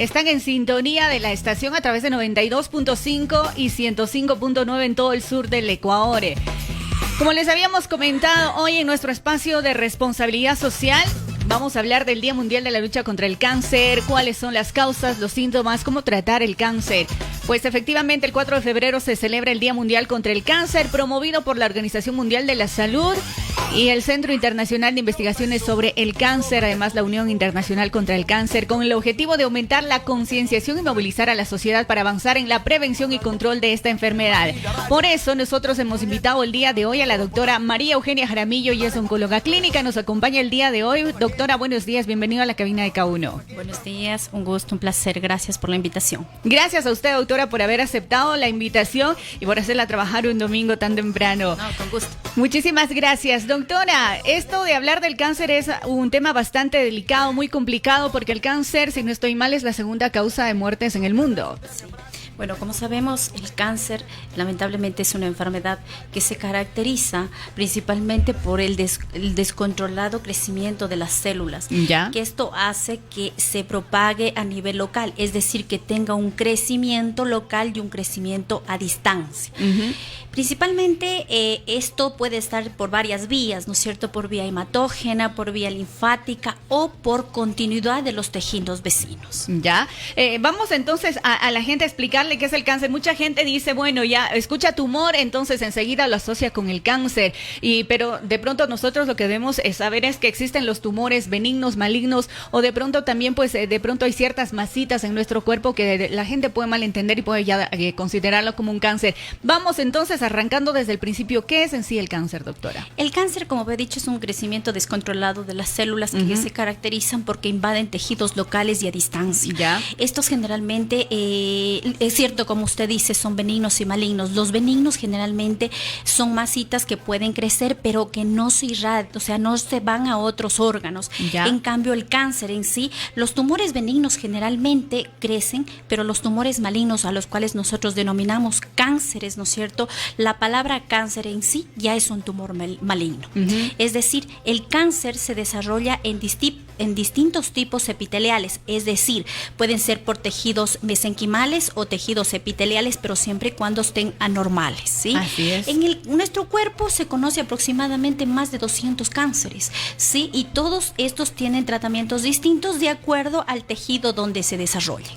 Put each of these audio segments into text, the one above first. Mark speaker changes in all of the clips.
Speaker 1: Están en sintonía de la estación a través de 92.5 y 105.9 en todo el sur del Ecuador. Como les habíamos comentado hoy en nuestro espacio de responsabilidad social, vamos a hablar del Día Mundial de la Lucha contra el Cáncer, cuáles son las causas, los síntomas, cómo tratar el cáncer. Pues efectivamente el 4 de febrero se celebra el Día Mundial contra el Cáncer, promovido por la Organización Mundial de la Salud y el Centro Internacional de Investigaciones sobre el Cáncer, además la Unión Internacional contra el Cáncer, con el objetivo de aumentar la concienciación y movilizar a la sociedad para avanzar en la prevención y control de esta enfermedad. Por eso nosotros hemos invitado el día de hoy a la doctora María Eugenia Jaramillo, ella es oncóloga clínica, nos acompaña el día de hoy. Doctora, buenos días, bienvenida a la cabina de K1.
Speaker 2: Buenos días, un gusto, un placer, gracias por la invitación.
Speaker 1: Gracias a usted, doctora, por haber aceptado la invitación y por hacerla trabajar un domingo tan temprano.
Speaker 2: No, con gusto.
Speaker 1: Muchísimas gracias, doctora. Esto de hablar del cáncer es un tema bastante delicado, muy complicado, porque el cáncer, si no estoy mal, es la segunda causa de muertes en el mundo.
Speaker 2: Sí. Bueno, como sabemos, el cáncer lamentablemente es una enfermedad que se caracteriza principalmente por el descontrolado crecimiento de las células.
Speaker 1: ¿Ya?
Speaker 2: Que esto hace que se propague a nivel local, es decir, que tenga un crecimiento local y un crecimiento a distancia. Principalmente esto puede estar por varias vías, ¿no es cierto? Por vía hematógena, por vía linfática o por continuidad de los tejidos vecinos.
Speaker 1: Ya, vamos entonces a la gente a explicarle qué es el cáncer. Mucha gente dice, bueno, ya escucha tumor, entonces enseguida lo asocia con el cáncer. Pero de pronto nosotros lo que debemos saber es que existen los tumores benignos, malignos, o de pronto también, pues, de pronto hay ciertas masitas en nuestro cuerpo que la gente puede malentender y puede ya considerarlo como un cáncer. Vamos entonces arrancando desde el principio, ¿qué es en sí el cáncer, doctora?
Speaker 2: El cáncer, como he dicho, es un crecimiento descontrolado de las células que se caracterizan porque invaden tejidos locales y a distancia.
Speaker 1: ¿Ya?
Speaker 2: Estos generalmente, es cierto, como usted dice, son benignos y malignos. Los benignos generalmente son masitas que pueden crecer, pero que no se irradian, o sea, no se van a otros órganos.
Speaker 1: ¿Ya?
Speaker 2: En cambio, el cáncer en sí, los tumores benignos generalmente crecen, pero los tumores malignos, a los cuales nosotros denominamos cánceres, ¿no es cierto? La palabra cáncer en sí ya es un tumor maligno. Es decir, el cáncer se desarrolla en distintos tipos epiteliales, es decir, pueden ser por tejidos mesenquimales o tejidos epiteliales, pero siempre y cuando estén anormales, ¿sí?
Speaker 1: Así es.
Speaker 2: Nuestro cuerpo se conoce aproximadamente más de 200 cánceres, ¿sí? Y todos estos tienen tratamientos distintos de acuerdo al tejido donde se desarrolle.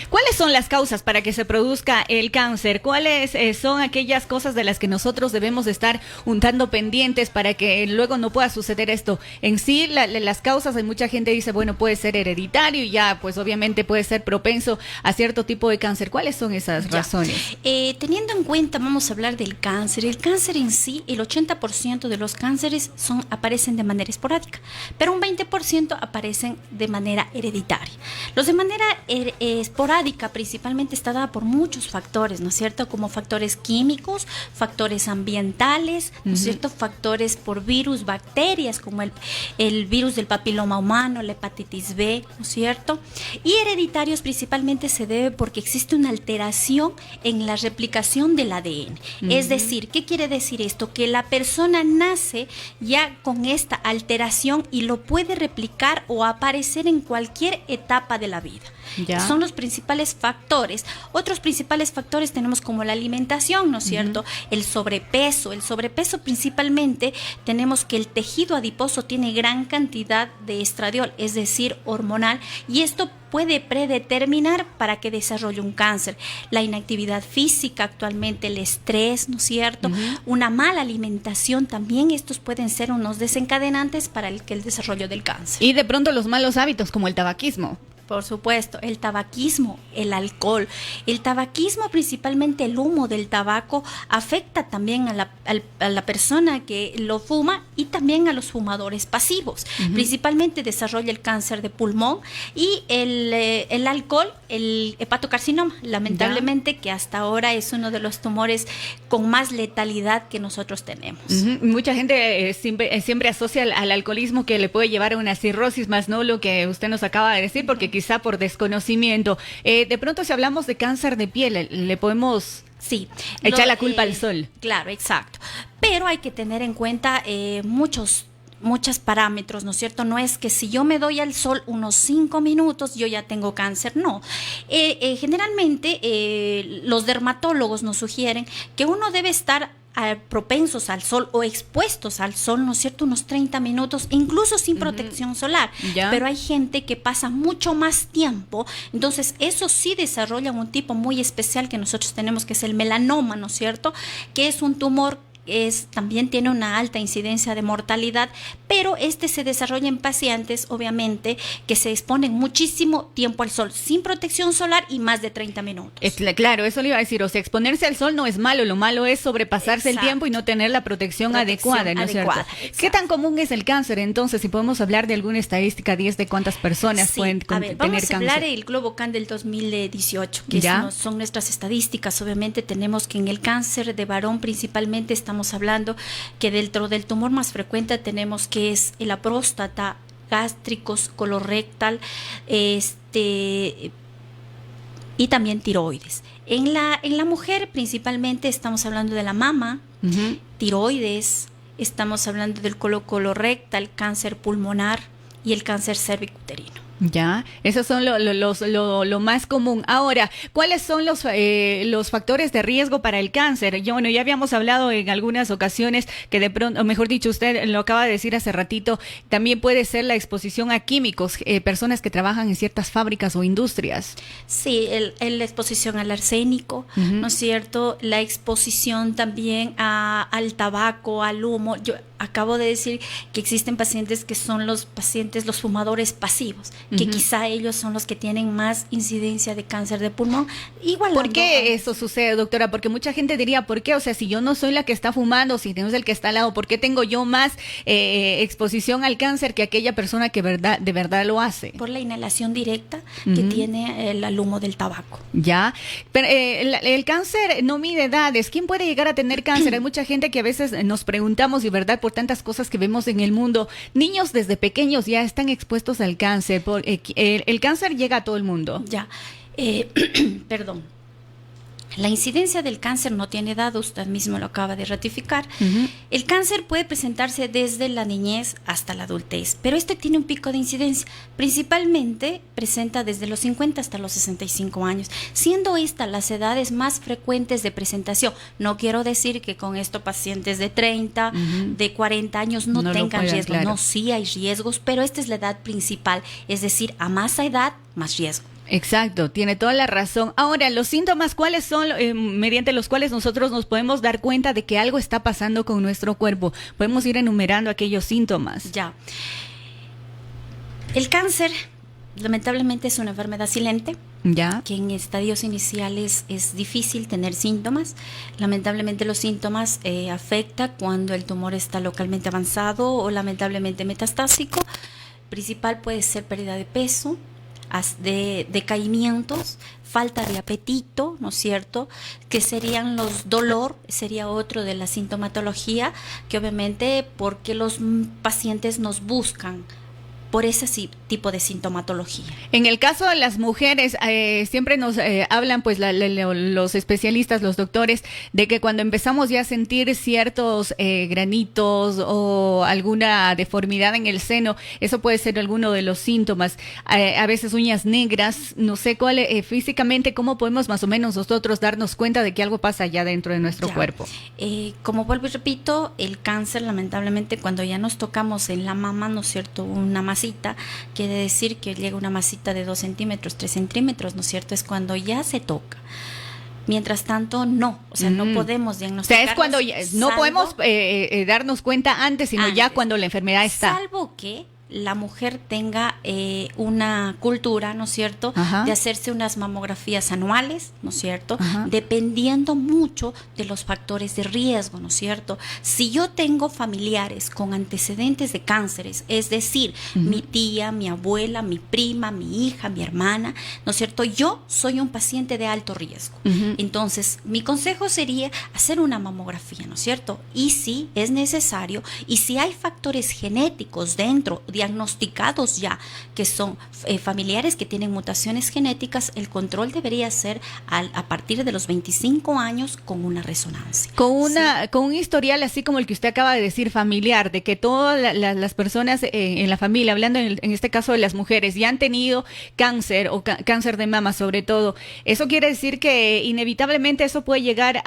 Speaker 1: ¿Cuáles son las causas para que se produzca el cáncer? ¿Cuáles son aquellas cosas de las que nosotros debemos estar un tanto pendientes para que luego no pueda suceder esto? En sí, las causas, hay mucha gente dice, bueno, puede ser hereditario y ya, pues obviamente puede ser propenso a cierto tipo de cáncer. ¿Cuáles son esas razones?
Speaker 2: Teniendo en cuenta, vamos a hablar del cáncer. El cáncer en sí, el 80% de los cánceres aparecen de manera esporádica, pero un 20% aparecen de manera hereditaria. Los de manera esporádica principalmente está dada por muchos factores, ¿no es cierto? Como factores químicos, factores ambientales, ¿no es cierto? Factores por virus, bacterias, como el virus del papiloma humano, la hepatitis B, ¿no es cierto? Y hereditarios principalmente se debe porque existe una alteración en la replicación del ADN. Es decir, ¿qué quiere decir esto? Que la persona nace ya con esta alteración y lo puede replicar o aparecer en cualquier etapa de la vida.
Speaker 1: ¿Ya?
Speaker 2: Son los principales factores. Otros principales factores tenemos como la alimentación, ¿no es cierto? El sobrepeso. El sobrepeso principalmente tenemos que el tejido adiposo tiene gran cantidad de estradiol, es decir, hormonal, y esto puede predeterminar para que desarrolle un cáncer. La inactividad física actualmente, el estrés, ¿no es cierto? Una mala alimentación también, estos pueden ser unos desencadenantes para el desarrollo del cáncer.
Speaker 1: Y de pronto los malos hábitos como el tabaquismo.
Speaker 2: Por supuesto, el tabaquismo, el alcohol. El tabaquismo, principalmente el humo del tabaco, afecta también a la persona que lo fuma y también a los fumadores pasivos. Principalmente desarrolla el cáncer de pulmón y el alcohol, el hepatocarcinoma, lamentablemente, que hasta ahora es uno de los tumores con más letalidad que nosotros tenemos.
Speaker 1: Mucha gente siempre asocia al alcoholismo que le puede llevar a una cirrosis, más no lo que usted nos acaba de decir, porque quizá por desconocimiento. De pronto, si hablamos de cáncer de piel, le podemos echar la culpa al sol.
Speaker 2: Claro, exacto. Pero hay que tener en cuenta muchos muchos parámetros, ¿no es cierto? No es que si yo me doy al sol unos 5 minutos, yo ya tengo cáncer, no. Generalmente los dermatólogos nos sugieren que uno debe estar propensos al sol o expuestos al sol, ¿no es cierto?, unos 30 minutos, incluso sin protección solar. ¿Ya? Pero hay gente que pasa mucho más tiempo, entonces eso sí desarrolla un tipo muy especial que nosotros tenemos, que es el melanoma, ¿no es cierto?, que es un tumor también tiene una alta incidencia de mortalidad, pero se desarrolla en pacientes, obviamente, que se exponen muchísimo tiempo al sol, sin protección solar y más de 30 minutos.
Speaker 1: Claro, eso le iba a decir, o sea, exponerse al sol no es malo, lo malo es sobrepasarse el tiempo y no tener la protección adecuada, ¿no es cierto? Exacto. ¿Qué tan común es el cáncer entonces? Si podemos hablar de alguna estadística, 10 de cuántas personas pueden tener cáncer.
Speaker 2: Vamos a hablar del Globocan del 2018, que son nuestras estadísticas. Obviamente tenemos que en el cáncer de varón principalmente estamos hablando que dentro del tumor más frecuente tenemos que es la próstata, gástricos, colorectal, y también tiroides. En la mujer principalmente estamos hablando de la mama, tiroides, estamos hablando del colorectal, cáncer pulmonar y el cáncer cervicuterino.
Speaker 1: Ya, esos son lo más común. Ahora, ¿cuáles son los factores de riesgo para el cáncer? Ya habíamos hablado en algunas ocasiones que de pronto, o mejor dicho, usted lo acaba de decir hace ratito, también puede ser la exposición a químicos, personas que trabajan en ciertas fábricas o industrias.
Speaker 2: Sí, la exposición al arsénico, ¿no es cierto? La exposición también al tabaco, al humo. Yo acabo de decir que existen pacientes que son los fumadores pasivos, que quizá ellos son los que tienen más incidencia de cáncer de pulmón.
Speaker 1: ¿Por qué eso sucede, doctora? Porque mucha gente diría, ¿por qué? O sea, si yo no soy la que está fumando, si no es el que está al lado, ¿por qué tengo yo más exposición al cáncer que aquella persona que de verdad lo hace?
Speaker 2: Por la inhalación directa que tiene el humo del tabaco.
Speaker 1: Ya, pero el cáncer no mide edades. ¿Quién puede llegar a tener cáncer? Hay mucha gente que a veces nos preguntamos, y verdad, por tantas cosas que vemos en el mundo, niños desde pequeños ya están expuestos al cáncer. El cáncer llega a todo el mundo.
Speaker 2: Ya, perdón. La incidencia del cáncer no tiene edad, usted mismo lo acaba de ratificar. El cáncer puede presentarse desde la niñez hasta la adultez, pero tiene un pico de incidencia. Principalmente presenta desde los 50 hasta los 65 años, siendo las edades más frecuentes de presentación. No quiero decir que con esto pacientes de 30, de 40 años no tengan riesgo. Claro. No, sí hay riesgos, pero esta es la edad principal, es decir, a más edad, más riesgo.
Speaker 1: Exacto, tiene toda la razón. Ahora, los síntomas, ¿cuáles son mediante los cuales nosotros nos podemos dar cuenta de que algo está pasando con nuestro cuerpo? Podemos ir enumerando aquellos síntomas.
Speaker 2: Ya. El cáncer, lamentablemente, es una enfermedad silente.
Speaker 1: Ya.
Speaker 2: Que en estadios iniciales es difícil tener síntomas. Lamentablemente los síntomas afectan cuando el tumor está localmente avanzado o lamentablemente metastásico. Principal puede ser pérdida de peso, de decaimientos, falta de apetito, ¿no es cierto? Que serían dolor, sería otro de la sintomatología, que obviamente porque los pacientes nos buscan por ese tipo de sintomatología.
Speaker 1: En el caso de las mujeres, siempre nos hablan pues los especialistas, los doctores, de que cuando empezamos ya a sentir ciertos granitos o alguna deformidad en el seno, eso puede ser alguno de los síntomas. A veces uñas negras, no sé cuál físicamente, cómo podemos más o menos nosotros darnos cuenta de que algo pasa ya dentro de nuestro cuerpo.
Speaker 2: Como vuelvo y repito, el cáncer lamentablemente cuando ya nos tocamos en la mama, ¿no es cierto?, una masita, quiere decir que llega una masita de 2 centímetros, 3 centímetros, ¿no es cierto? Es cuando ya se toca. Mientras tanto, no, o sea, no podemos diagnosticar.
Speaker 1: O sea, es cuando no podemos darnos cuenta antes, sino ya cuando la enfermedad está.
Speaker 2: Salvo que la mujer tenga una cultura, ¿no es cierto?, de hacerse unas mamografías anuales, ¿no es cierto?, dependiendo mucho de los factores de riesgo, ¿no es cierto? Si yo tengo familiares con antecedentes de cánceres, es decir, mi tía, mi abuela, mi prima, mi hija, mi hermana, ¿no es cierto?, yo soy un paciente de alto riesgo. Entonces, mi consejo sería hacer una mamografía, ¿no es cierto? Y si es necesario, y si hay factores genéticos dentro de diagnosticados ya, que son familiares que tienen mutaciones genéticas, el control debería ser a partir de los 25 años con una resonancia.
Speaker 1: Con un historial así como el que usted acaba de decir, familiar, de que todas las personas en la familia, hablando en este caso de las mujeres, ya han tenido cáncer o cáncer de mama sobre todo, eso quiere decir que inevitablemente eso puede llegar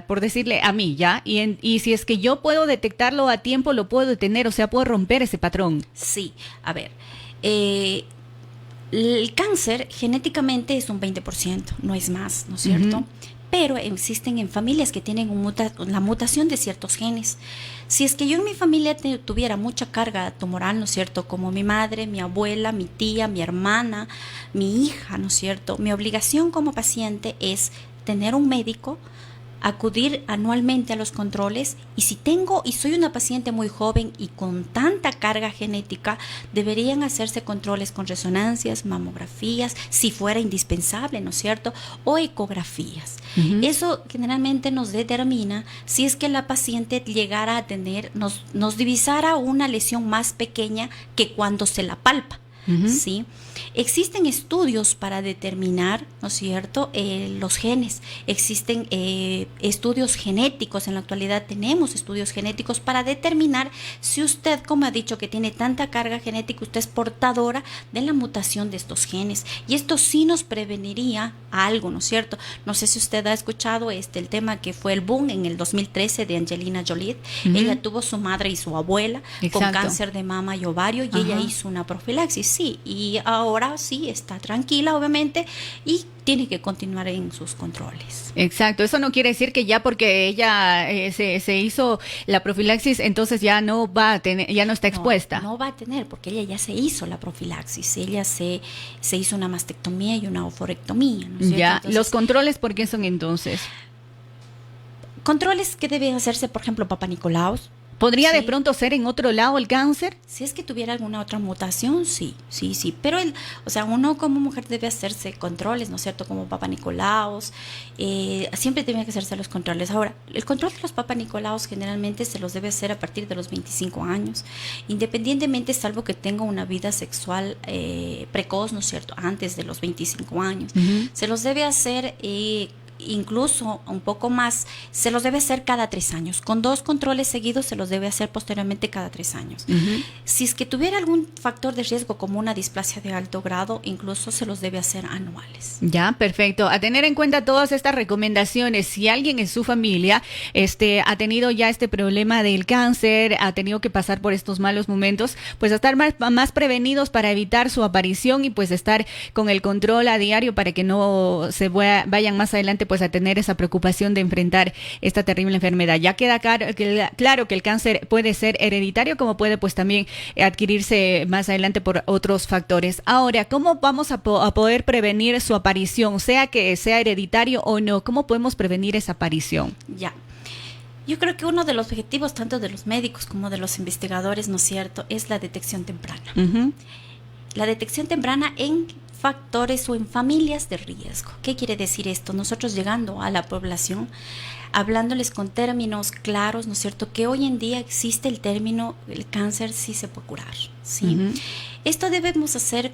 Speaker 1: por decirle, a mí, ¿ya? Y si es que yo puedo detectarlo a tiempo, lo puedo detener, o sea, puedo romper ese patrón.
Speaker 2: Sí, a ver, el cáncer genéticamente es un 20%, no es más, ¿no es cierto? Pero existen en familias que tienen la mutación de ciertos genes. Si es que yo en mi familia tuviera mucha carga tumoral, ¿no es cierto? Como mi madre, mi abuela, mi tía, mi hermana, mi hija, ¿no es cierto? Mi obligación como paciente es tener un médico, acudir anualmente a los controles, y si soy una paciente muy joven y con tanta carga genética, deberían hacerse controles con resonancias, mamografías, si fuera indispensable, ¿no es cierto? O ecografías. Eso generalmente nos determina si es que la paciente llegara a tener, nos divisara una lesión más pequeña que cuando se la palpa. ¿Sí? Existen estudios para determinar, ¿no es cierto?, los genes. Existen estudios genéticos. En la actualidad tenemos estudios genéticos para determinar si usted, como ha dicho, que tiene tanta carga genética, usted es portadora de la mutación de estos genes. Y esto sí nos preveniría algo, ¿no es cierto? No sé si usted ha escuchado el tema que fue el boom en el 2013 de Angelina Jolie. Ella tuvo su madre y su abuela con cáncer de mama y ovario, y ella hizo una profilaxis. Sí, y ahora sí está tranquila, obviamente, y tiene que continuar en sus controles.
Speaker 1: Exacto, eso no quiere decir que ya porque ella se hizo la profilaxis, entonces ya no va a tener, ya no está expuesta.
Speaker 2: No va a tener, porque ella ya se hizo la profilaxis, ella se hizo una mastectomía y una oforectomía, ¿no es cierto?
Speaker 1: Ya,
Speaker 2: entonces,
Speaker 1: ¿los controles por qué son entonces?
Speaker 2: Controles que deben hacerse, por ejemplo, Papa Nicolaos.
Speaker 1: ¿Podría de pronto ser en otro lado el cáncer?
Speaker 2: Si es que tuviera alguna otra mutación, sí. Pero uno como mujer debe hacerse controles, ¿no es cierto? Como Papa Nicolaos, siempre tiene que hacerse los controles. Ahora, el control de los Papa Nicolaos generalmente se los debe hacer a partir de los 25 años, independientemente, salvo que tenga una vida sexual precoz, ¿no es cierto? Antes de los 25 años. Se los debe hacer incluso un poco más, se los debe hacer cada 3 años. Con 2 controles seguidos se los debe hacer posteriormente cada 3 años. Si es que tuviera algún factor de riesgo como una displasia de alto grado, incluso se los debe hacer anuales.
Speaker 1: Ya, perfecto. A tener en cuenta todas estas recomendaciones. Si alguien en su familia ha tenido ya este problema del cáncer, ha tenido que pasar por estos malos momentos, pues a estar más prevenidos para evitar su aparición y pues estar con el control a diario para que no se vayan más adelante pues a tener esa preocupación de enfrentar esta terrible enfermedad. Ya queda claro que el cáncer puede ser hereditario, como puede pues también adquirirse más adelante por otros factores. Ahora, ¿cómo vamos a poder prevenir su aparición, sea que sea hereditario o no? ¿Cómo podemos prevenir esa aparición?
Speaker 2: Ya. Yo creo que uno de los objetivos tanto de los médicos como de los investigadores, ¿no es cierto?, es la detección temprana. La detección temprana en factores o en familias de riesgo. ¿Qué quiere decir esto? Nosotros llegando a la población, hablándoles con términos claros, ¿no es cierto?, que hoy en día existe el término, el cáncer sí se puede curar, ¿sí? Esto debemos hacer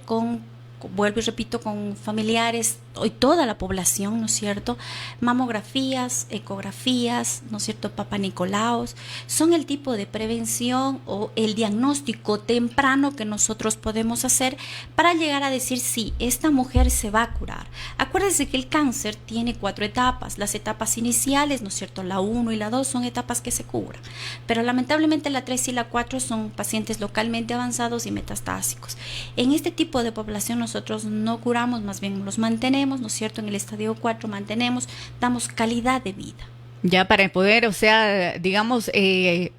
Speaker 2: vuelvo y repito, con familiares, hoy toda la población, ¿no es cierto? Mamografías, ecografías, ¿no es cierto? Papa Nicolaos, son el tipo de prevención o el diagnóstico temprano que nosotros podemos hacer para llegar a decir, sí, esta mujer se va a curar. Acuérdense que el cáncer tiene 4 etapas. Las etapas iniciales, ¿no es cierto? La 1 y la 2 son etapas que se curan, pero lamentablemente la 3 y la 4 son pacientes localmente avanzados y metastásicos. En este tipo de población nosotros no curamos, más bien los mantenemos, ¿no es cierto? En el estadio 4 mantenemos, damos calidad de vida.
Speaker 1: Ya para poder, o sea, digamos, de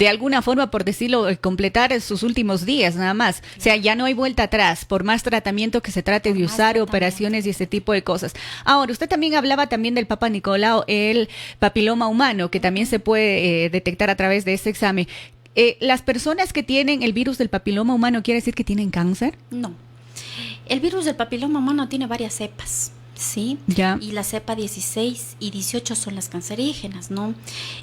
Speaker 1: alguna forma, por decirlo, completar sus últimos días nada más. O sea, ya no hay vuelta atrás, por más tratamiento que se trate de usar, operaciones y ese tipo de cosas. Ahora, usted también hablaba también del Papa Nicolau, el papiloma humano, que también se puede detectar a través de ese examen. ¿Las personas que tienen el virus del papiloma humano quiere decir que tienen cáncer?
Speaker 2: No. El virus del papiloma humano tiene varias cepas. ¿sí?
Speaker 1: Ya.
Speaker 2: Y la cepa 16 y 18 son las cancerígenas, ¿no?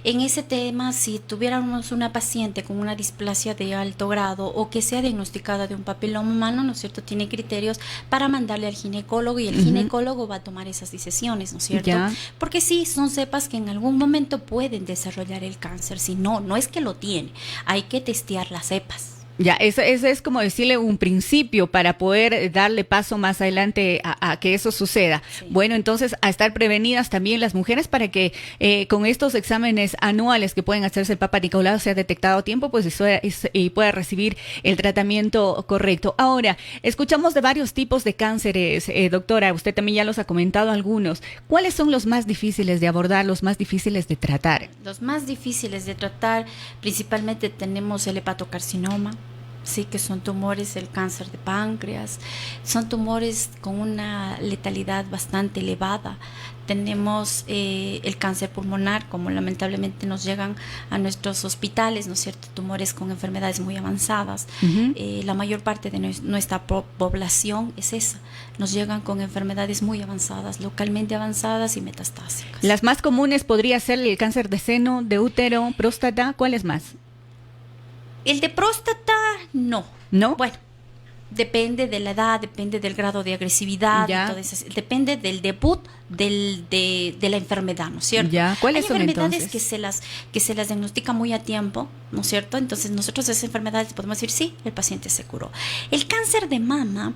Speaker 2: En ese tema, si tuviéramos una paciente con una displasia de alto grado o que sea diagnosticada de un papiloma humano, ¿no es cierto?, tiene criterios para mandarle al ginecólogo y el ginecólogo va a tomar esas decisiones, ¿no es cierto?
Speaker 1: Ya.
Speaker 2: Porque sí, son cepas que en algún momento pueden desarrollar el cáncer, si no, no es que lo tiene, hay que testear las cepas.
Speaker 1: Ya, eso es como decirle un principio para poder darle paso más adelante a que eso suceda.
Speaker 2: Sí.
Speaker 1: Bueno, entonces a estar prevenidas también las mujeres para que con estos exámenes anuales que pueden hacerse el Papa Nicolau sea detectado a tiempo, pues y pueda recibir el tratamiento correcto. Ahora, escuchamos de varios tipos de cánceres, doctora, usted también ya los ha comentado algunos. ¿Cuáles son los más difíciles de abordar, los más difíciles de tratar?
Speaker 2: Los más difíciles de tratar, principalmente tenemos el hepatocarcinoma, sí, que son tumores del cáncer de páncreas, son tumores con una letalidad bastante elevada. Tenemos el cáncer pulmonar, como lamentablemente nos llegan a nuestros hospitales, ¿no es cierto?, tumores con enfermedades muy avanzadas. La mayor parte de nuestra población es esa, nos llegan con enfermedades muy avanzadas, localmente avanzadas y metastásicas.
Speaker 1: Las más comunes podría ser el cáncer de seno, de útero, próstata, ¿cuáles más?
Speaker 2: El de próstata, no.
Speaker 1: ¿No?
Speaker 2: Bueno, depende de la edad, depende del grado de agresividad,
Speaker 1: Ya.
Speaker 2: y todo eso, depende del debut de la enfermedad, ¿no es cierto?
Speaker 1: Ya. ¿Cuáles
Speaker 2: Hay
Speaker 1: son
Speaker 2: enfermedades
Speaker 1: entonces?
Speaker 2: que se las diagnostica muy a tiempo, ¿no es cierto? Entonces nosotros esas enfermedades podemos decir, sí, el paciente se curó. El cáncer de mama,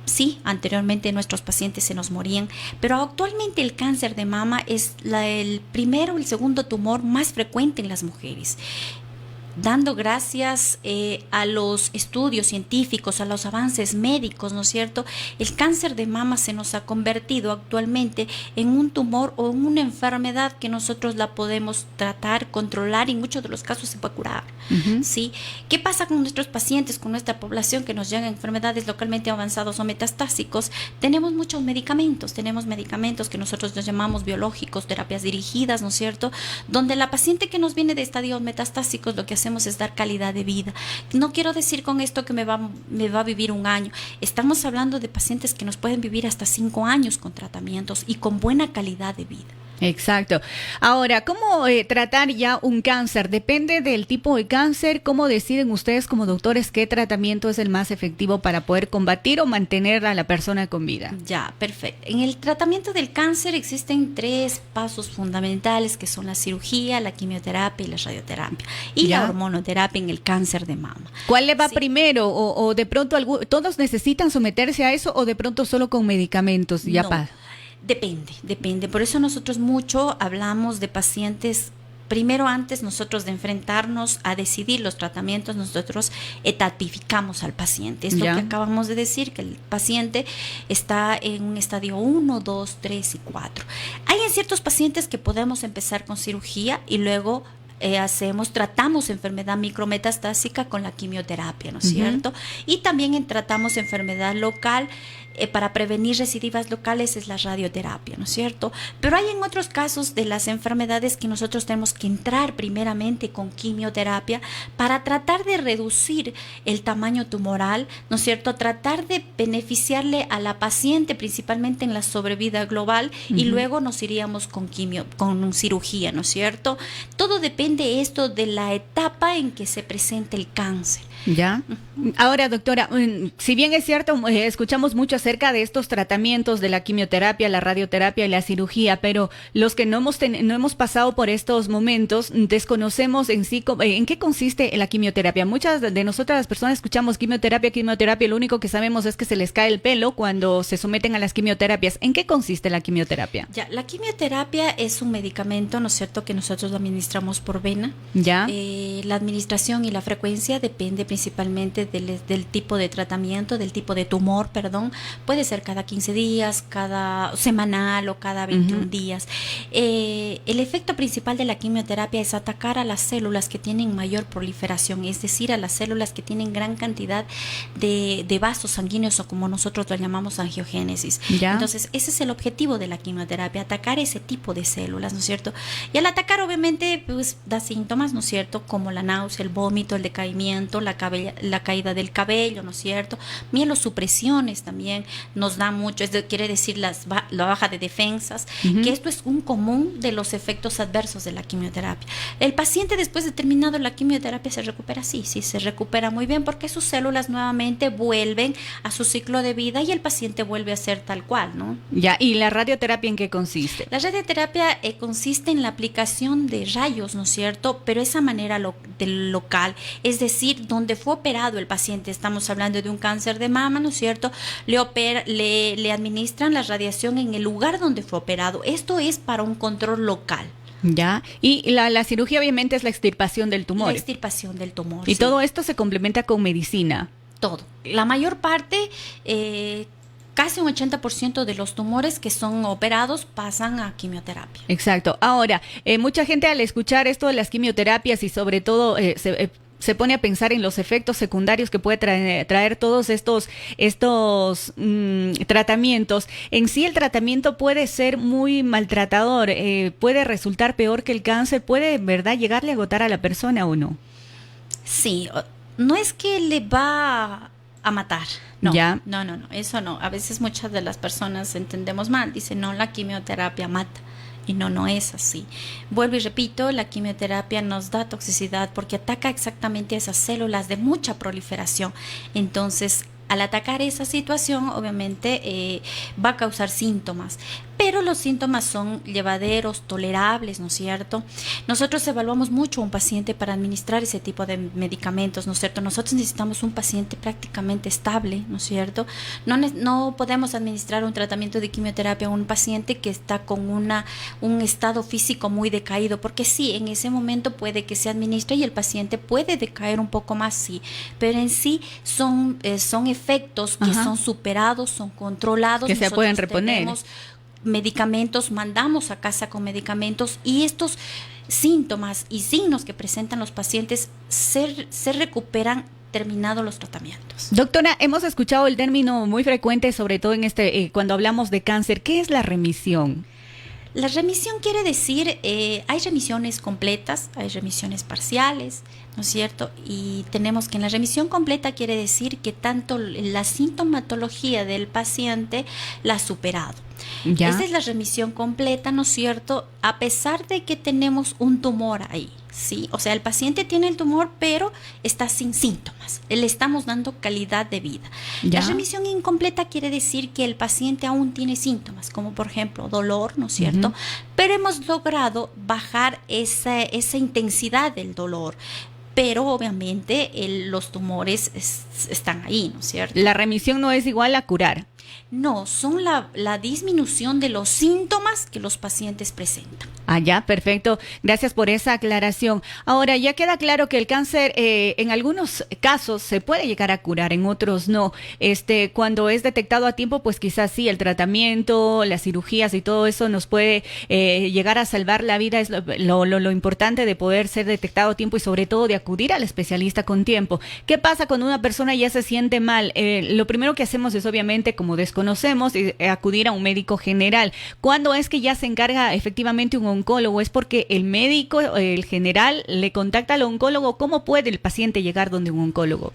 Speaker 2: sí, anteriormente nuestros pacientes se nos morían, pero actualmente el cáncer de mama es el primero o el segundo tumor más frecuente en las mujeres. Dando gracias a los estudios científicos, a los avances médicos, ¿no es cierto? El cáncer de mama se nos ha convertido actualmente en un tumor o en una enfermedad que nosotros la podemos tratar, controlar y en muchos de los casos se puede curar, ¿sí? ¿Qué pasa con nuestros pacientes, con nuestra población que nos llegan enfermedades localmente avanzadas o metastásicos? Tenemos muchos medicamentos, que nosotros los llamamos biológicos, terapias dirigidas, ¿no es cierto? Donde la paciente que nos viene de estadios metastásicos, lo que hacemos es dar calidad de vida. No quiero decir con esto que me va a vivir un año. Estamos hablando de pacientes que nos pueden vivir hasta 5 años con tratamientos y con buena calidad de vida.
Speaker 1: Exacto. Ahora, ¿cómo tratar ya un cáncer? Depende del tipo de cáncer. ¿Cómo deciden ustedes como doctores qué tratamiento es el más efectivo para poder combatir o mantener a la persona con vida?
Speaker 2: Ya, perfecto. En el tratamiento del cáncer existen 3 pasos fundamentales que son la cirugía, la quimioterapia y la radioterapia y
Speaker 1: ¿Ya?
Speaker 2: la hormonoterapia en el cáncer de mama.
Speaker 1: ¿Cuál le va
Speaker 2: Sí.
Speaker 1: primero? ¿O de pronto todos necesitan someterse a eso o de pronto solo con medicamentos? Ya
Speaker 2: No, depende. Por eso nosotros mucho hablamos de pacientes. Primero, antes nosotros de enfrentarnos a decidir los tratamientos, nosotros etapificamos al paciente. Esto
Speaker 1: Ya.
Speaker 2: que acabamos de decir, que el paciente está en un estadio 1, 2, 3 y 4. Hay en ciertos pacientes que podemos empezar con cirugía y luego tratamos enfermedad micrometastásica con la quimioterapia, ¿no es cierto? Y también tratamos enfermedad local. Para prevenir recidivas locales es la radioterapia, ¿no es cierto? Pero hay en otros casos de las enfermedades que nosotros tenemos que entrar primeramente con quimioterapia para tratar de reducir el tamaño tumoral, ¿no es cierto? Tratar de beneficiarle a la paciente principalmente en la sobrevida global y luego nos iríamos con cirugía, ¿no es cierto? Todo depende esto de la etapa en que se presente el cáncer.
Speaker 1: ¿Ya? Ahora, doctora, si bien es cierto, escuchamos mucho acerca de estos tratamientos de la quimioterapia, la radioterapia y la cirugía, pero los que no hemos pasado por estos momentos, desconocemos en sí en qué consiste la quimioterapia. Muchas de nosotras las personas escuchamos quimioterapia, lo único que sabemos es que se les cae el pelo cuando se someten a las quimioterapias. ¿En qué consiste la quimioterapia?
Speaker 2: Ya, la quimioterapia es un medicamento, ¿no es cierto?, que nosotros lo administramos por vena.
Speaker 1: ¿Ya?
Speaker 2: La administración y la frecuencia depende principalmente del tipo de tratamiento, del tipo de tumor, perdón. Puede ser cada 15 días, cada semanal o cada 21 días. El efecto principal de la quimioterapia es atacar a las células que tienen mayor proliferación, es decir, a las células que tienen gran cantidad de vasos sanguíneos o como nosotros lo llamamos angiogénesis.
Speaker 1: ¿Ya?
Speaker 2: Entonces, ese es el objetivo de la quimioterapia, atacar ese tipo de células, ¿no es cierto? Y al atacar, obviamente, pues da síntomas, ¿no es cierto?, como la náusea, el vómito, el decaimiento, la la caída del cabello, ¿no es cierto? Mielosupresiones también nos da mucho, quiere decir la baja de defensas, que esto es un común de los efectos adversos de la quimioterapia. El paciente después de terminado la quimioterapia se recupera, sí, se recupera muy bien porque sus células nuevamente vuelven a su ciclo de vida y el paciente vuelve a ser tal cual, ¿no?
Speaker 1: Ya, ¿y la radioterapia en qué consiste?
Speaker 2: La radioterapia consiste en la aplicación de rayos, ¿no es cierto? Pero esa manera local, es decir, donde fue operado el paciente, estamos hablando de un cáncer de mama, ¿no es cierto? Le administran la radiación en el lugar donde fue operado. Esto es para un control local.
Speaker 1: Ya, y la cirugía obviamente es la extirpación del tumor.
Speaker 2: La extirpación del tumor.
Speaker 1: Y
Speaker 2: sí.
Speaker 1: Todo esto se complementa con medicina.
Speaker 2: Todo. La mayor parte, casi un 80% de los tumores que son operados pasan a quimioterapia.
Speaker 1: Exacto. Ahora, mucha gente al escuchar esto de las quimioterapias y sobre todo se pone a pensar en los efectos secundarios que puede traer todos estos tratamientos. En sí el tratamiento puede ser muy maltratador, puede resultar peor que el cáncer, puede, ¿verdad?, llegarle a agotar a la persona o no.
Speaker 2: Sí, no es que le va a matar. No,
Speaker 1: ¿Ya?
Speaker 2: no, eso no. A veces muchas de las personas entendemos mal, dicen, no, la quimioterapia mata. Y no es así. Vuelvo y repito, la quimioterapia nos da toxicidad porque ataca exactamente esas células de mucha proliferación. Entonces, al atacar esa situación, obviamente va a causar síntomas, pero los síntomas son llevaderos, tolerables, ¿no es cierto? Nosotros evaluamos mucho a un paciente para administrar ese tipo de medicamentos, ¿no es cierto? Nosotros necesitamos un paciente prácticamente estable, ¿no es cierto? No podemos administrar un tratamiento de quimioterapia a un paciente que está con un estado físico muy decaído, porque sí, en ese momento puede que se administre y el paciente puede decaer un poco más, sí, pero en sí son efectos que son superados, son controlados.
Speaker 1: Que se pueden reponer.
Speaker 2: Medicamentos, mandamos a casa con medicamentos y estos síntomas y signos que presentan los pacientes se recuperan terminados los tratamientos.
Speaker 1: Doctora, hemos escuchado el término muy frecuente, sobre todo en cuando hablamos de cáncer. ¿Qué es la remisión?
Speaker 2: La remisión quiere decir, hay remisiones completas, hay remisiones parciales, ¿no es cierto? Y tenemos que en la remisión completa quiere decir que tanto la sintomatología del paciente la ha superado.
Speaker 1: ¿Ya?
Speaker 2: Esa es la remisión completa, ¿no es cierto? A pesar de que tenemos un tumor ahí, ¿sí? O sea, el paciente tiene el tumor, pero está sin síntomas. Le estamos dando calidad de vida.
Speaker 1: ¿Ya?
Speaker 2: La remisión incompleta quiere decir que el paciente aún tiene síntomas, como por ejemplo dolor, ¿no es cierto? Pero hemos logrado bajar esa intensidad del dolor. Pero obviamente los tumores están ahí, ¿no es cierto?
Speaker 1: La remisión no es igual a curar.
Speaker 2: No, son la disminución de los síntomas que los pacientes presentan.
Speaker 1: Ah, ya, perfecto. Gracias por esa aclaración. Ahora, ya queda claro que el cáncer en algunos casos se puede llegar a curar, en otros no. Cuando es detectado a tiempo, pues quizás sí, el tratamiento, las cirugías y todo eso nos puede llegar a salvar la vida. Es lo importante de poder ser detectado a tiempo y sobre todo de acudir al especialista con tiempo. ¿Qué pasa cuando una persona ya se siente mal? Lo primero que hacemos es obviamente, como desconocemos, acudir a un médico general. ¿Cuándo es que ya se encarga efectivamente un oncólogo? ¿Es porque el médico, el general, le contacta al oncólogo? ¿Cómo puede el paciente llegar donde un oncólogo?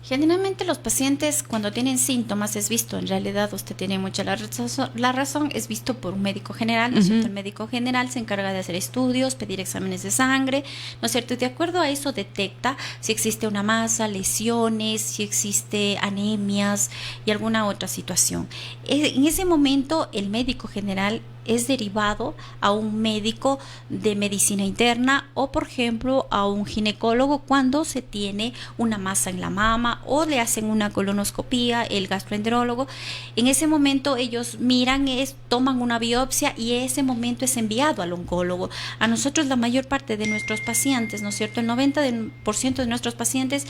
Speaker 2: Generalmente los pacientes cuando tienen síntomas es visto, en realidad usted tiene mucha la razón, es visto por un médico general, ¿no es cierto? El médico general se encarga de hacer estudios, pedir exámenes de sangre, ¿no es cierto? Y de acuerdo a eso detecta si existe una masa, lesiones, si existe anemias y alguna otra situación. En ese momento el médico general es derivado a un médico de medicina interna o, por ejemplo, a un ginecólogo cuando se tiene una masa en la mama o le hacen una colonoscopía, el gastroenterólogo. En ese momento ellos miran, toman una biopsia y ese momento es enviado al oncólogo. A nosotros la mayor parte de nuestros pacientes, ¿no es cierto? El 90% de nuestros pacientes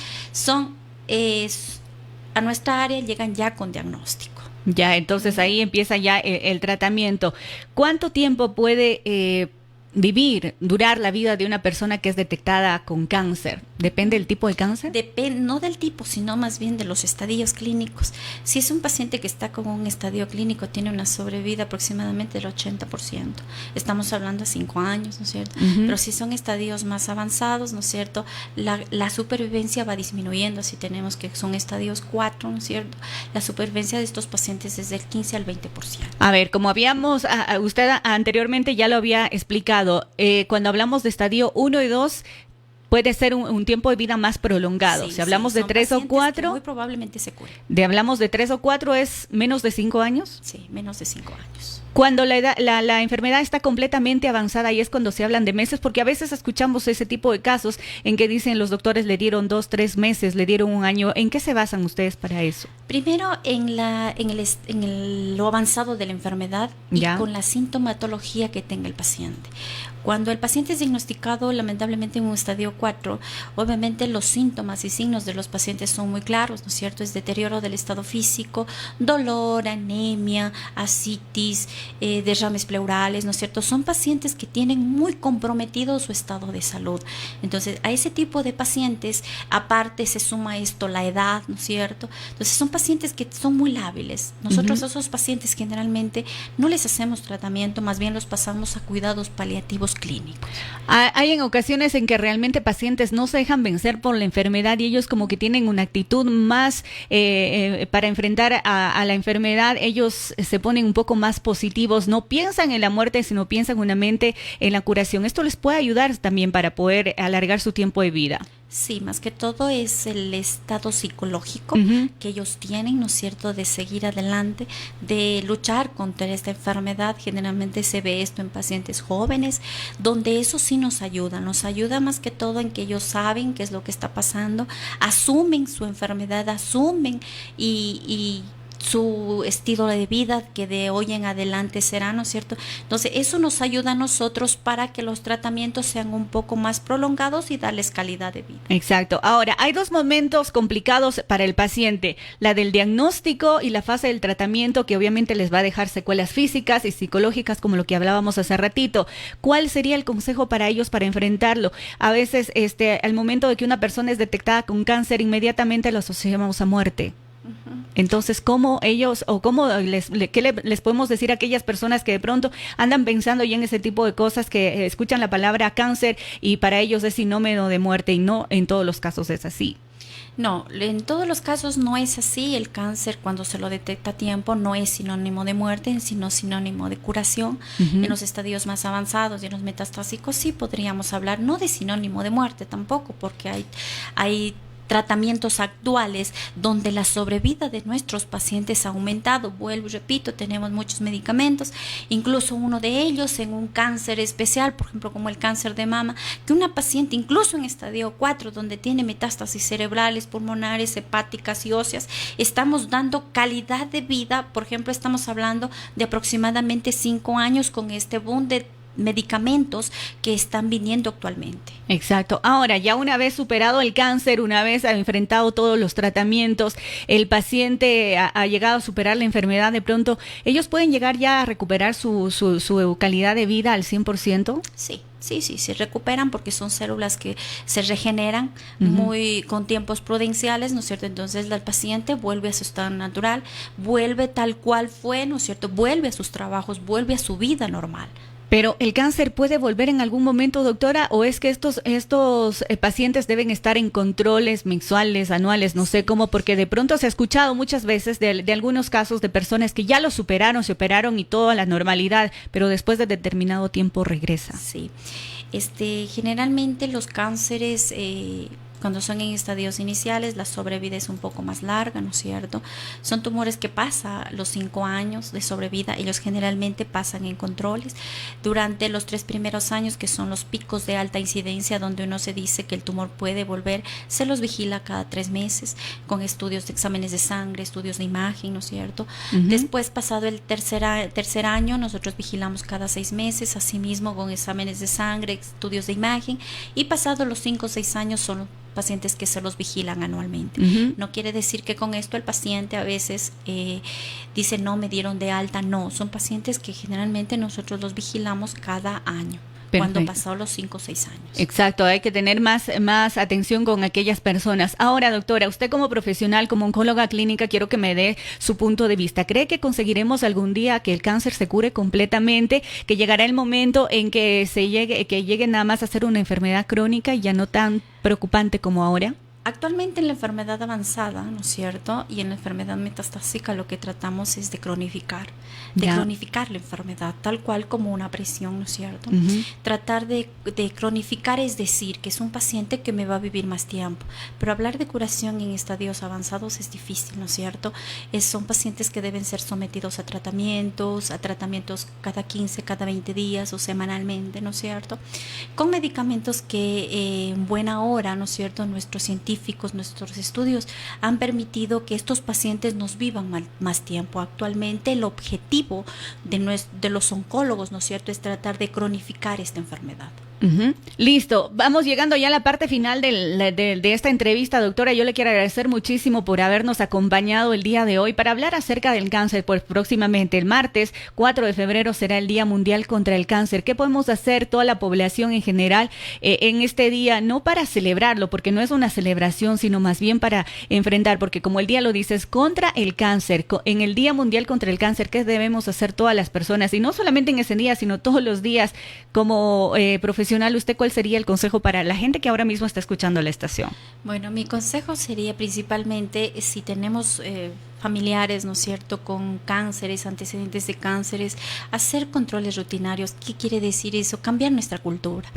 Speaker 2: a nuestra área llegan ya con diagnóstico.
Speaker 1: Ya, entonces ahí empieza ya el tratamiento. ¿Cuánto tiempo puede durar la vida de una persona que es detectada con cáncer? ¿Depende del tipo de cáncer?
Speaker 2: No del tipo, sino más bien de los estadios clínicos. Si es un paciente que está con un estadio clínico, tiene una sobrevida aproximadamente del 80%. Estamos hablando de 5 años, ¿no es cierto? Pero si son estadios más avanzados, ¿no es cierto? La supervivencia va disminuyendo. Si tenemos que son estadios 4, ¿no es cierto? La supervivencia de estos pacientes es del 15 al 20%.
Speaker 1: A ver, como habíamos, usted anteriormente ya lo había explicado, cuando hablamos de estadio 1 y 2, puede ser un tiempo de vida más prolongado.
Speaker 2: Sí,
Speaker 1: si hablamos de 3 o 4,
Speaker 2: muy probablemente se cure.
Speaker 1: Hablamos de 3 o 4, ¿es menos de 5 años?
Speaker 2: Sí, menos de 5 años.
Speaker 1: Cuando la enfermedad está completamente avanzada, y es cuando se hablan de meses, porque a veces escuchamos ese tipo de casos en que dicen los doctores le dieron 2, 3 meses, le dieron 1 año. ¿En qué se basan ustedes para eso?
Speaker 2: Primero, en lo avanzado de la enfermedad y con la sintomatología que tenga el paciente. Cuando el paciente es diagnosticado lamentablemente en un estadio 4, obviamente los síntomas y signos de los pacientes son muy claros, ¿no es cierto? Es deterioro del estado físico, dolor, anemia, ascitis, derrames pleurales, ¿no es cierto? Son pacientes que tienen muy comprometido su estado de salud. Entonces, a ese tipo de pacientes, aparte se suma esto, la edad, ¿no es cierto? Entonces, son pacientes que son muy lábiles. Nosotros a esos pacientes generalmente no les hacemos tratamiento, más bien los pasamos a cuidados paliativos clínicos.
Speaker 1: Hay en ocasiones en que realmente pacientes no se dejan vencer por la enfermedad y ellos como que tienen una actitud más para enfrentar a la enfermedad. Ellos se ponen un poco más positivos, no piensan en la muerte, sino piensan únicamente en la curación. Esto les puede ayudar también para poder alargar su tiempo de vida.
Speaker 2: Sí, más que todo es el estado psicológico que ellos tienen, ¿no es cierto?, de seguir adelante, de luchar contra esta enfermedad. Generalmente se ve esto en pacientes jóvenes, donde eso sí nos ayuda más que todo en que ellos saben qué es lo que está pasando, asumen su enfermedad, asumen y su estilo de vida que de hoy en adelante será, ¿no es cierto? Entonces eso nos ayuda a nosotros para que los tratamientos sean un poco más prolongados y darles calidad de vida.
Speaker 1: Exacto. Ahora, hay 2 momentos complicados para el paciente, la del diagnóstico y la fase del tratamiento, que obviamente les va a dejar secuelas físicas y psicológicas, como lo que hablábamos hace ratito. ¿Cuál sería el consejo para ellos para enfrentarlo? A veces, al momento de que una persona es detectada con cáncer, inmediatamente lo asociamos a muerte. Entonces, ¿cómo ellos o cómo qué les podemos decir a aquellas personas que de pronto andan pensando ya en ese tipo de cosas, que escuchan la palabra cáncer y para ellos es sinónimo de muerte, y no en todos los casos es así?
Speaker 2: No, en todos los casos no es así. El cáncer, cuando se lo detecta a tiempo, no es sinónimo de muerte, sino sinónimo de curación. En los estadios más avanzados y en los metastásicos sí podríamos hablar, no de sinónimo de muerte tampoco, porque hay tratamientos actuales donde la sobrevida de nuestros pacientes ha aumentado. Vuelvo y repito, tenemos muchos medicamentos, incluso uno de ellos en un cáncer especial, por ejemplo como el cáncer de mama, que una paciente incluso en estadio 4, donde tiene metástasis cerebrales, pulmonares, hepáticas y óseas, estamos dando calidad de vida. Por ejemplo, estamos hablando de aproximadamente 5 años con este boom de medicamentos que están viniendo actualmente.
Speaker 1: Exacto. Ahora, ya una vez superado el cáncer, una vez enfrentado todos los tratamientos, el paciente ha llegado a superar la enfermedad, de pronto, ¿ellos pueden llegar ya a recuperar su calidad de vida al 100%?
Speaker 2: Sí, se recuperan porque son células que se regeneran con tiempos prudenciales, ¿no es cierto? Entonces el paciente vuelve a su estado natural, vuelve tal cual fue, ¿no es cierto? Vuelve a sus trabajos, vuelve a su vida normal.
Speaker 1: Pero ¿el cáncer puede volver en algún momento, doctora? ¿O es que estos pacientes deben estar en controles mensuales, anuales, no sé cómo? Porque de pronto se ha escuchado muchas veces de algunos casos de personas que ya lo superaron, se operaron y todo a la normalidad, pero después de determinado tiempo regresa.
Speaker 2: Sí, generalmente los cánceres cuando son en estadios iniciales, la sobrevida es un poco más larga, ¿no es cierto? Son tumores que pasan los 5 años de sobrevida. Ellos generalmente pasan en controles. Durante los 3 primeros años, que son los picos de alta incidencia, donde uno se dice que el tumor puede volver, se los vigila cada 3 meses con estudios de exámenes de sangre, estudios de imagen, ¿no es cierto? Después, pasado el tercer año, nosotros vigilamos cada 6 meses, asimismo con exámenes de sangre, estudios de imagen, y pasado los 5 o 6 años son pacientes que se los vigilan anualmente. No quiere decir que con esto el paciente a veces dice no, me dieron de alta. No, son pacientes que generalmente nosotros los vigilamos cada año cuando pasó los 5 o 6 años.
Speaker 1: Exacto, hay que tener más atención con aquellas personas. Ahora, doctora, usted como profesional, como oncóloga clínica, quiero que me dé su punto de vista. ¿Cree que conseguiremos algún día que el cáncer se cure completamente, que llegará el momento en que llegue nada más a ser una enfermedad crónica y ya no tan preocupante como ahora?
Speaker 2: Actualmente en la enfermedad avanzada, ¿no es cierto? Y en la enfermedad metastásica lo que tratamos es de cronificar la enfermedad, tal cual como una presión, ¿no es cierto? Tratar de cronificar es decir, que es un paciente que me va a vivir más tiempo, pero hablar de curación en estadios avanzados es difícil, ¿no es cierto? Son pacientes que deben ser sometidos a tratamientos cada 15, cada 20 días o semanalmente, ¿no es cierto? Con medicamentos que en buena hora, ¿no es cierto?, nuestros científicos, nuestros estudios han permitido que estos pacientes nos vivan más tiempo. Actualmente el objetivo de los oncólogos, ¿no es cierto?, es tratar de cronificar esta enfermedad.
Speaker 1: Listo, vamos llegando ya a la parte final de esta entrevista, doctora. Yo le quiero agradecer muchísimo por habernos acompañado el día de hoy para hablar acerca del cáncer. Pues próximamente, el martes 4 de febrero, será el Día Mundial contra el Cáncer. ¿Qué podemos hacer toda la población en general en este día? No para celebrarlo, porque no es una celebración, sino más bien para enfrentar, porque como el día lo dice, es contra el cáncer. En el Día Mundial contra el Cáncer, ¿qué debemos hacer todas las personas? Y no solamente en ese día, sino todos los días como profesionales. ¿Usted cuál sería el consejo para la gente que ahora mismo está escuchando la estación?
Speaker 2: Bueno, mi consejo sería principalmente si tenemos familiares, ¿no es cierto?, con cánceres, antecedentes de cánceres, hacer controles rutinarios. ¿Qué quiere decir eso? Cambiar nuestra cultura.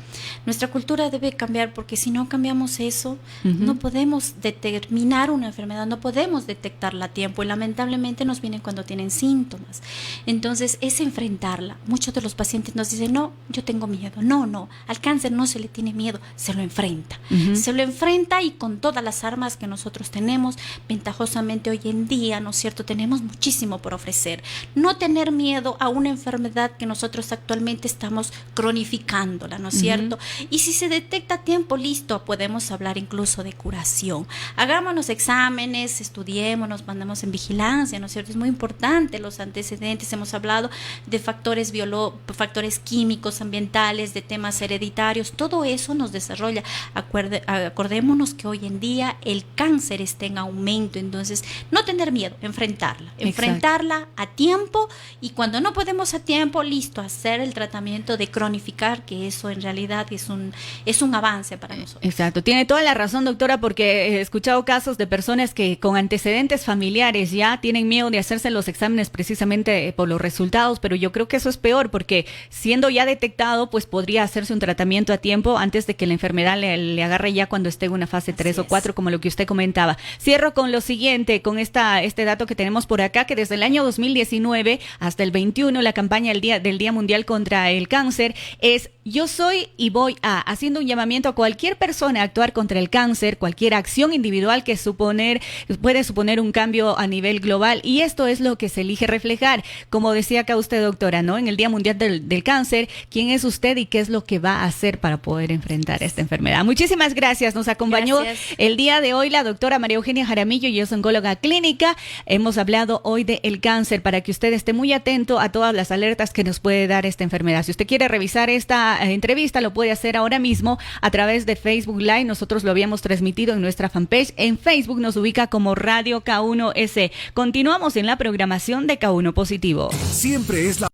Speaker 2: Nuestra cultura debe cambiar, porque si no cambiamos eso, no podemos determinar una enfermedad, no podemos detectarla a tiempo y lamentablemente nos vienen cuando tienen síntomas. Entonces, es enfrentarla. Muchos de los pacientes nos dicen, no, yo tengo miedo. No, al cáncer no se le tiene miedo, se lo enfrenta. Se lo enfrenta y con todas las armas que nosotros tenemos, ventajosamente hoy en día, ¿no es cierto?, tenemos muchísimo por ofrecer. No tener miedo a una enfermedad que nosotros actualmente estamos cronificándola, ¿no es cierto? Y si se detecta a tiempo, listo, podemos hablar incluso de curación. Hagámonos exámenes, estudiémonos, mandamos en vigilancia, ¿no es cierto? Es muy importante los antecedentes. Hemos hablado de factores químicos, ambientales, de temas hereditarios. Todo eso nos desarrolla. Acordémonos que hoy en día el cáncer está en aumento, entonces no tener miedo, enfrentarla a tiempo, y cuando no podemos a tiempo, listo, hacer el tratamiento de cronificar, que eso en realidad es un avance para nosotros.
Speaker 1: Exacto, tiene toda la razón, doctora, porque he escuchado casos de personas que con antecedentes familiares ya tienen miedo de hacerse los exámenes precisamente por los resultados, pero yo creo que eso es peor, porque siendo ya detectado, pues podría hacerse un tratamiento a tiempo antes de que la enfermedad le agarre ya cuando esté en una fase 3 o 4, como lo que usted comentaba. Cierro con lo siguiente, con este dato que tenemos por acá, que desde el año 2019 hasta el 21, la campaña del Día Mundial contra el Cáncer es Yo soy y voy a, haciendo un llamamiento a cualquier persona a actuar contra el cáncer, cualquier acción individual que puede suponer un cambio a nivel global, y esto es lo que se elige reflejar. Como decía acá usted, doctora, ¿no?, en el Día Mundial del Cáncer, ¿quién es usted y qué es lo que va a hacer para poder enfrentar esta enfermedad? Muchísimas gracias. Nos acompañó el día de hoy la doctora María Eugenia Jaramillo, y es oncóloga clínica. Hemos hablado hoy del cáncer, para que usted esté muy atento a todas las alertas que nos puede dar esta enfermedad. Si usted quiere revisar esta entrevista, lo puede hacer ahora mismo a través de Facebook Live. Nosotros lo habíamos transmitido en nuestra fanpage. En Facebook nos ubica como Radio K1S. Continuamos en la programación de K1 Positivo.
Speaker 3: Siempre es la